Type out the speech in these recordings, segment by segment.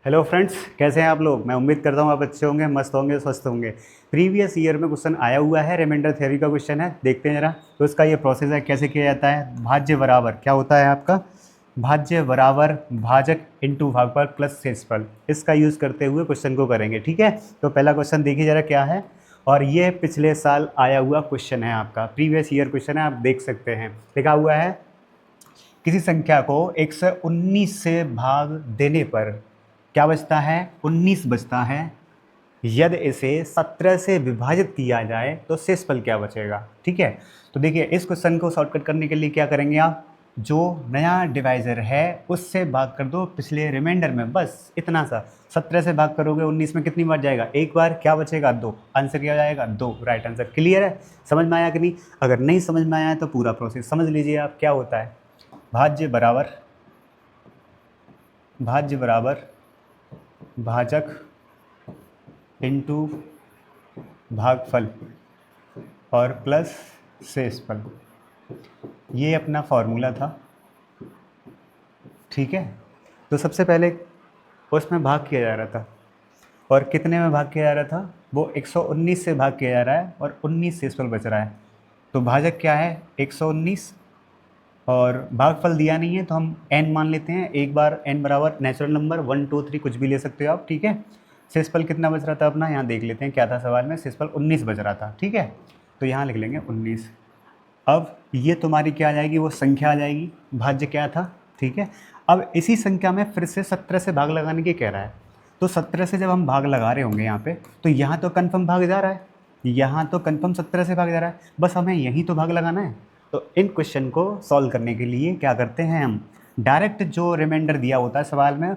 Hello friends, कैसे हैं आप लोग। मैं उम्मीद करता हूँ आप अच्छे होंगे, मस्त होंगे, स्वस्थ होंगे। प्रीवियस ईयर में क्वेश्चन आया हुआ है, रिमाइंडर थ्योरी का क्वेश्चन है। देखते हैं जरा। तो इसका ये प्रोसेस है, कैसे किया जाता है। भाज्य बराबर क्या होता है आपका, भाज्य बराबर भाजक इंटू भागफल प्लस शेषफल, इसका यूज़ करते हुए क्वेश्चन को करेंगे। ठीक है, तो पहला क्वेश्चन देखिए जरा क्या है। और ये पिछले साल आया हुआ क्वेश्चन है आपका, प्रीवियस ईयर क्वेश्चन है, आप देख सकते हैं। लिखा हुआ है किसी संख्या को 119 से भाग देने पर क्या बचता है, 19 बचता है। यदि इसे 17 से विभाजित किया जाए तो शेषफल क्या बचेगा। ठीक है, तो देखिए इस क्वेश्चन को शॉर्टकट करने के लिए क्या करेंगे आप, जो नया डिवाइजर है उससे भाग कर दो पिछले रिमाइंडर में, बस इतना सा। 17 से भाग करोगे 19 में कितनी बार जाएगा, एक बार। क्या बचेगा, 2। आंसर क्या जाएगा, 2। Right answer. क्लियर है, समझ में आया कि नहीं। अगर नहीं समझ में आया है तो पूरा प्रोसेस समझ लीजिए आप। क्या होता है, भाज्य बराबर भाजक इंटू भागफल और प्लस शेषफल, ये अपना फॉर्मूला था। ठीक है, तो सबसे पहले उसमें भाग किया जा रहा था, और कितने में भाग किया जा रहा था, वो 119 से भाग किया जा रहा है और 19 शेषफल बच रहा है। तो भाजक क्या है, 119, और भागफल दिया नहीं है तो हम n मान लेते हैं। एक बार n बराबर नेचुरल नंबर 1 2 3 कुछ भी ले सकते हो आप। ठीक है, शेषफल कितना बच रहा था अपना, यहाँ देख लेते हैं क्या था सवाल में। शेषफल 19 बच रहा था। ठीक है, तो यहाँ लिख लेंगे 19। अब ये तुम्हारी क्या आ जाएगी, वो संख्या आ जाएगी, भाज्य क्या था। ठीक है, अब इसी संख्या में फिर से 17 से भाग लगाने की कह रहा है। तो 17 से जब हम भाग लगा रहे होंगे यहाँ पे, तो यहाँ तो कन्फर्म भाग जा रहा है, यहाँ तो कन्फर्म 17 से भाग जा रहा है, बस हमें यहीं तो भाग लगाना है। तो इन क्वेश्चन को सॉल्व करने के लिए क्या करते हैं, हम डायरेक्ट जो रिमाइंडर दिया होता है सवाल में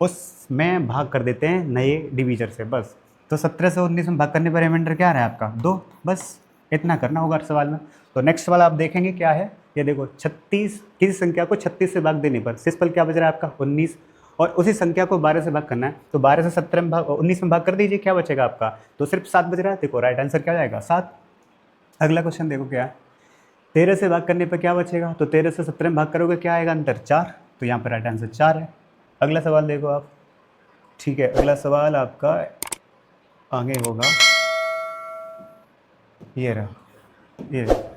उसमें भाग कर देते हैं नए डिवीजर से, बस। तो 17 से 19 में भाग करने पर रिमाइंडर क्या रहा है आपका, 2। बस इतना करना होगा सवाल में। तो नेक्स्ट सवाल आप देखेंगे क्या है, ये देखो 36, किसी संख्या को 36 से भाग देने पर शेषफल क्या बच रहा है आपका, 19। और उसी संख्या को 12 से भाग करना है, तो 12 से 17 में भाग 19 में भाग कर दीजिए, क्या बचेगा आपका, तो सिर्फ 7 बच रहा है। देखो राइट आंसर क्या जाएगा, 7। अगला क्वेश्चन देखो क्या है, 13 से भाग करने पर क्या बचेगा, तो 13 से 17 में भाग करोगे, क्या आएगा अंतर, 4। तो यहाँ पर राइट आंसर 4 है। अगला सवाल देखो आप। ठीक है, अगला सवाल आपका आगे होगा, ये रहा, ये कह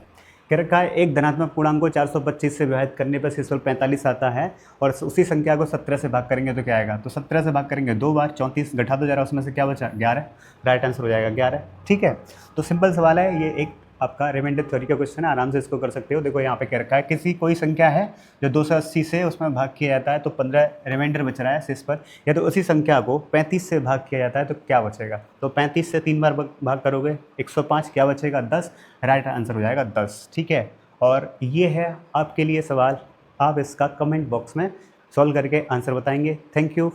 रखा है एक धनात्मक पूर्णांक को 425 से विभाजित करने पर शेषफल 45 आता है, और उसी संख्या को 17 से भाग करेंगे तो क्या आएगा, तो 17 से भाग करेंगे 2 बार, 34 घटा दो जरा, उसमें से क्या बचा, 11। राइट आंसर हो जाएगा 11। ठीक है, तो सिंपल सवाल है ये, एक आपका रिमाइंडर थ्योरी का क्वेश्चन है, आराम से इसको कर सकते हो। देखो यहाँ पे कह रखा है किसी कोई संख्या है जो 280 से उसमें भाग किया जाता है तो 15 रिमाइंडर बच रहा है शेषफल, या तो उसी संख्या को 35 से भाग किया जाता है तो क्या बचेगा। तो 35 से 3 बार भाग करोगे 105, क्या बचेगा, 10। राइट आंसर हो जाएगा 10। ठीक है, और ये है आपके लिए सवाल, आप इसका कमेंट बॉक्स में सॉल्व करके आंसर बताएंगे। Thank you.